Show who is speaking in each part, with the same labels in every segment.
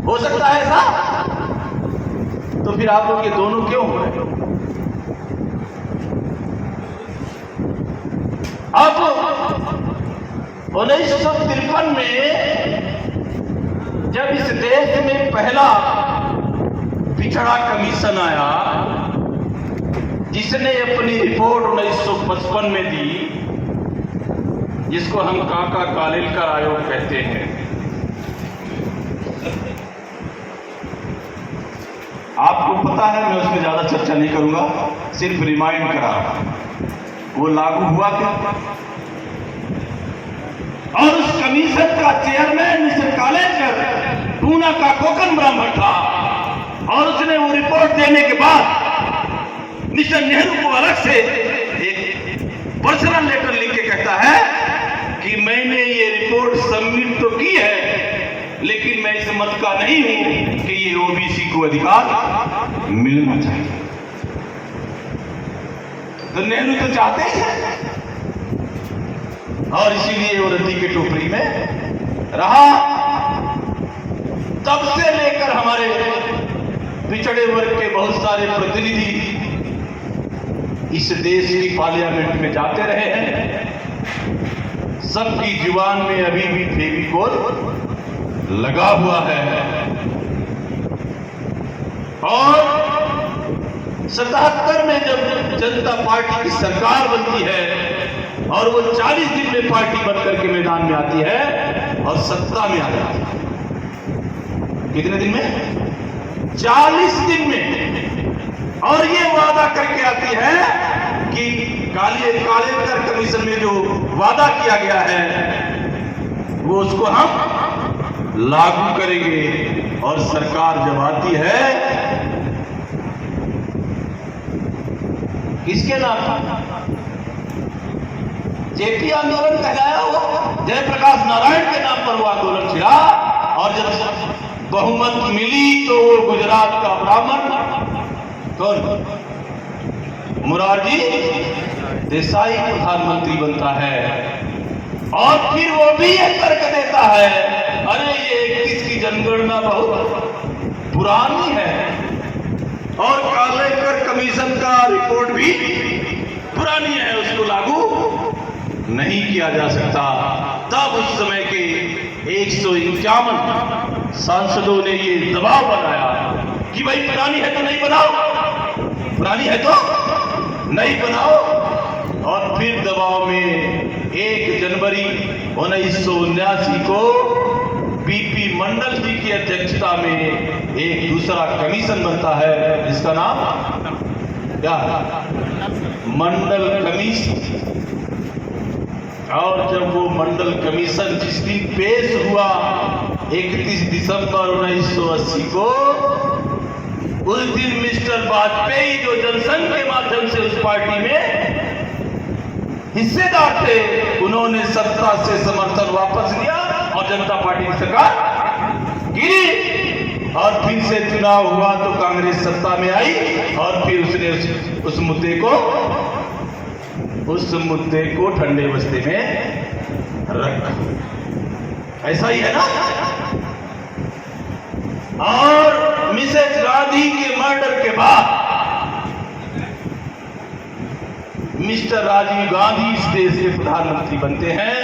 Speaker 1: हो सकता है ऐसा? तो फिर आप लोग ये दोनों क्यों हो रहे? अब 1953 में जब इस देश में पहला पिछड़ा कमीशन आया, जिसने अपनी रिपोर्ट 1955 में दी, जिसको हम काका कालेलकर आयोग कहते हैं। आपको पता है, मैं उसमें ज्यादा चर्चा नहीं करूंगा, सिर्फ रिमाइंड करा वो लागू हुआ क्या। और उस कमीशन का चेयरमैन मिस्टर कालेलकर पूना का कोकन ब्राह्मण था, और उसने वो रिपोर्ट देने के बाद मिस्टर नेहरू को अलग से एक पर्सनल लेटर लिख के कहता है कि मैंने ये रिपोर्ट सबमिट तो की है, लेकिन मैं इस मत का नहीं हूं कि ये ओबीसी को अधिकार मिलना चाहिए। तो नेहरू तो चाहते ही हैं, और इसीलिए वो रद्दी के टोकरी में रहा। तब से लेकर हमारे पिछड़े वर्ग के बहुत सारे प्रतिनिधि इस देश की पार्लियामेंट में जाते रहे हैं। सबकी जुबान में अभी भी फेविकोल लगा हुआ है। और 77 में जब जनता पार्टी की सरकार बनती है और वो 40 दिन में पार्टी बनकर के मैदान में आती है और सत्ता में आ जाती है। कितने दिन में? 40 दिन में। और ये वादा करके आती है कि कालेलकर कमीशन में जो वादा किया गया है वो उसको हम लागू करेंगे। और सरकार जब आती है किसके नाम? जेपी आंदोलन कहलाया हुआ जयप्रकाश नारायण के नाम पर वो आंदोलन छिड़ा। और जब बहुमत मिली तो वो गुजरात का ब्राह्मण कौन? मोरारजी देसाई प्रधानमंत्री बनता है। और फिर वो भी ये तर्क देता है, अरे ये 31 की जनगणना बहुत पुरानी है और कालेलकर कमीशन का रिपोर्ट भी पुरानी है, उसको लागू नहीं किया जा सकता। तब उस समय के 151 सांसदों ने ये दबाव बनाया कि भाई पुरानी है तो नहीं बनाओ, पुरानी है तो नहीं बनाओ। और फिर दबाव में 1 जनवरी 1979 को बीपी मंडल जी की अध्यक्षता में एक दूसरा कमीशन बनता है, जिसका नाम क्या? मंडल कमीशन। और जब वो मंडल कमीशन जिस दिन पेश हुआ 31 दिसंबर 1980 को, उस दिन मिस्टर वाजपेयी जो जनसंघ के माध्यम से उस पार्टी में हिस्सेदार थे, उन्होंने सत्ता से समर्थन वापस लिया और जनता पार्टी की सरकार गिरी। और फिर से चुनाव हुआ तो कांग्रेस सत्ता में आई और फिर उसने उस मुद्दे को ठंडे बस्ते में रखा। ऐसा ही है ना। और मिसेज गांधी के मर्डर के बाद मिस्टर राजीव गांधी इस देश के प्रधानमंत्री बनते हैं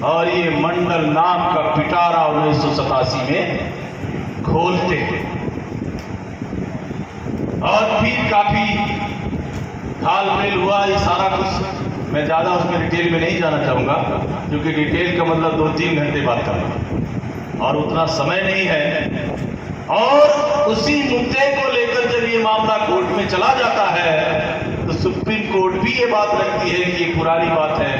Speaker 1: और ये मंडल नाम का पिटारा 1987 में खोलते हैं। और फिर काफी तालमेल हुआ, ये सारा कुछ मैं ज्यादा उसमें डिटेल में नहीं जाना चाहूंगा, क्योंकि डिटेल का मतलब 2-3 घंटे बात करना और उतना समय नहीं है। और उसी मुद्दे को लेकर जब ये मामला कोर्ट में चला जाता है तो सुप्रीम कोर्ट भी ये बात रखती है कि ये पुरानी बात है,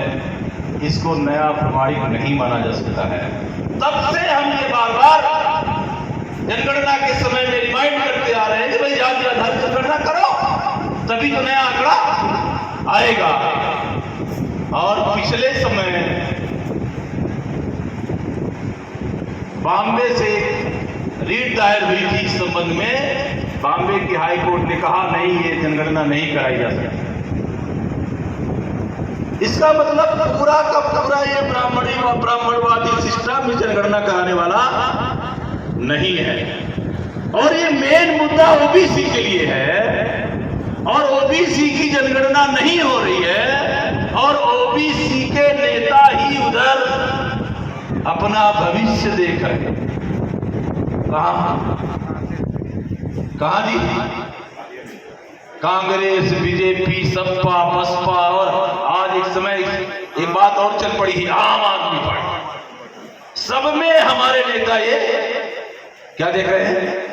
Speaker 1: इसको नया प्रमाणिक नहीं माना जा सकता है। तब से हम ये बार बार जनगणना के समय में रिमाइंड करते आ रहे हैं कि भाई जाति आधारित जनगणना करो, तभी तो नया आंकड़ा आएगा। और पिछले समय बॉम्बे से रीट दायर हुई थी इस संबंध में। बॉम्बे की हाई कोर्ट ने कहा नहीं, ये जनगणना नहीं कराई जा सकती। इसका मतलब पूरा का पूरा ये ब्राह्मणवादी सिस्टम जनगणना कराने वाला नहीं है। और ये मेन मुद्दा ओबीसी के लिए है, और ओबीसी की जनगणना नहीं हो रही है, और ओबीसी के नेता ही उधर अपना भविष्य देख रहे हैं। कहां जी? कांग्रेस, बीजेपी, सपा, बसपा, और आज एक समय एक बात और चल पड़ी है, आम आदमी पार्टी। सब में हमारे नेता ये क्या देख रहे हैं?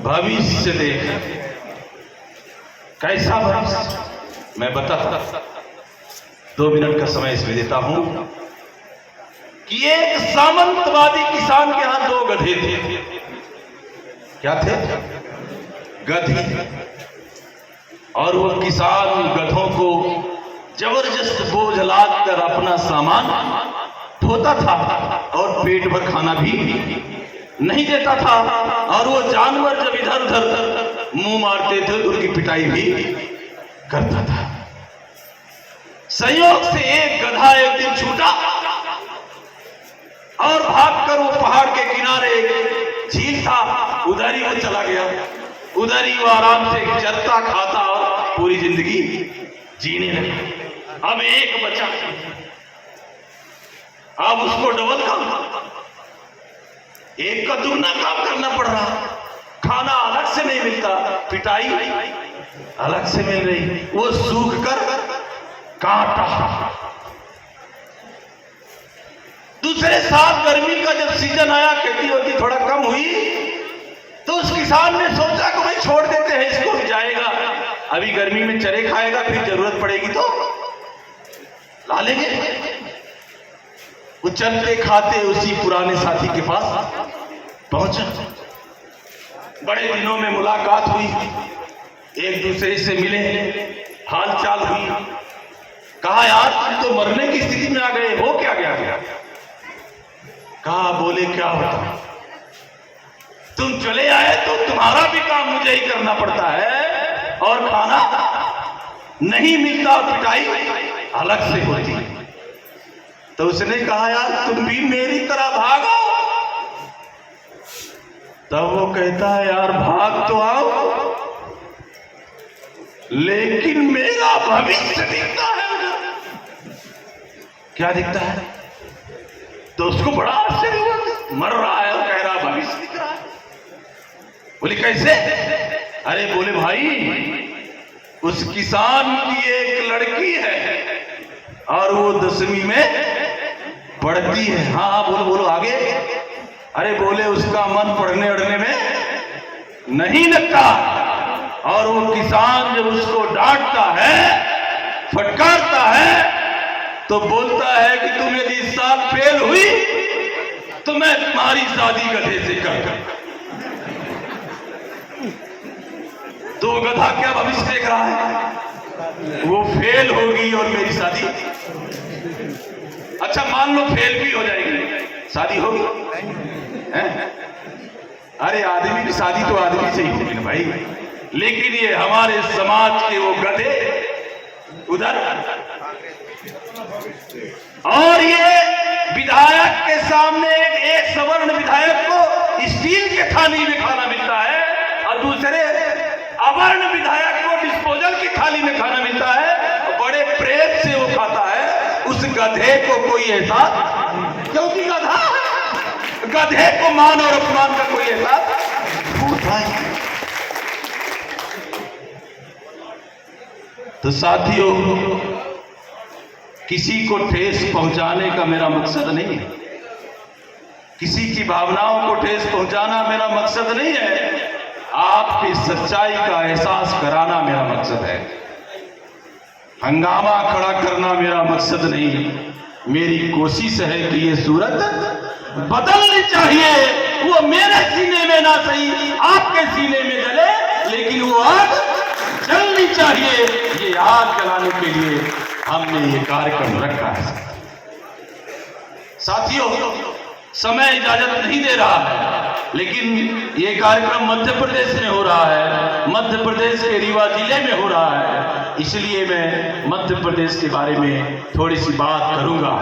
Speaker 1: भविष्य देख रहे हैं। कैसा भविष्य? मैं बताता, 2 मिनट का समय इसमें देता हूं कि एक सामंतवादी किसान के यहां 2 गधे थे। क्या थे? गधे। और वो किसान गधों को जबरदस्त बोझ लाद कर अपना सामान ढोता था, और पेट भर खाना भी नहीं देता था। और वो जानवर जब इधर उधर मुंह मारते थे तो उनकी पिटाई भी करता था। संयोग से एक गधा एक दिन छूटा और भागकर वो पहाड़ के किनारे एक झील था, उधर ही वो चला गया। उधर ही वो आराम से चरता खाता और पूरी जिंदगी जीने लगा। अब एक बचा, अब उसको डबल काम, एक का दुगना काम करना पड़ रहा। खाना अलग से नहीं मिलता, पिटाई अलग से मिल रही। वो सूख कर काटा। दूसरे साल गर्मी का जब सीजन आया, खेती होती थोड़ा कम हुई, तो उस किसान ने सोचा कि भाई छोड़ देते हैं इसको, जाएगा अभी गर्मी में चरे खाएगा, फिर जरूरत पड़ेगी तो ला लेंगे। वो चलते खाते उसी पुराने साथी के पास पहुंचा। बड़े दिनों में मुलाकात हुई, एक दूसरे से मिले, हाल चाल हुई। कहा यार तुम तो मरने की स्थिति में आ गए हो, क्या गया? कहा बोले क्या होता, तुम चले आए तो तुम्हारा भी काम मुझे ही करना पड़ता है, और खाना नहीं मिलता, पिटाई अलग से होती है। तो उसने कहा यार तुम भी मेरी तरह भागो। तब वो कहता है यार भाग तो आओ, लेकिन मेरा भविष्य दिखता है मुझे। क्या दिखता है? तो उसको बड़ा आश्चर्य हुआ, मर रहा है और कह रहा भविष्य दिख रहा है। बोले कैसे? अरे बोले भाई उस किसान की एक लड़की है और वो 10वीं में पढ़ती है। हाँ बोलो बोलो आगे। अरे बोले उसका मन पढ़ने अड़ने में नहीं लगता, और वो किसान जब उसको डांटता है, फटकारता है, तो बोलता है कि तुम यदि इस साल फेल हुई तो मैं तुम्हारी शादी गधे से कर। तो गधा क्या भविष्य देख रहा है? वो फेल होगी और मेरी शादी। अच्छा मान लो फेल भी हो जाएगी, शादी होगी? अरे आदमी की शादी तो आदमी से ही होगी ना भाई। लेकिन ये हमारे समाज के वो गधे उधर, और ये विधायक के सामने एक सवर्ण विधायक को स्टील के थाली में खाना मिलता है, और दूसरे अवर्ण विधायक को डिस्पोजल की थाली में खाना मिलता है। बड़े प्रेम से वो खाता है। उस गधे को कोई एहसास, क्योंकि गधा है, गधे को मान और अपमान का कोई एहसास होता है। तो साथियों, किसी को ठेस पहुंचाने का मेरा मकसद नहीं है, किसी की भावनाओं को ठेस पहुंचाना मेरा मकसद नहीं है, आपकी सच्चाई का एहसास कराना मेरा मकसद है। हंगामा खड़ा करना मेरा मकसद नहीं है। मेरी कोशिश है कि ये सूरत बदलनी चाहिए। वो मेरे सीने में ना सही आपके सीने में जले, लेकिन वो आग जलनी चाहिए। ये आग जलाने के लिए हमने ये कार्यक्रम रखा है। साथियों, समय इजाजत नहीं दे रहा है, लेकिन ये कार्यक्रम मध्य प्रदेश में हो रहा है, मध्य प्रदेश के रीवा जिले में हो रहा है, इसलिए मैं मध्य प्रदेश के बारे में थोड़ी सी बात करूंगा।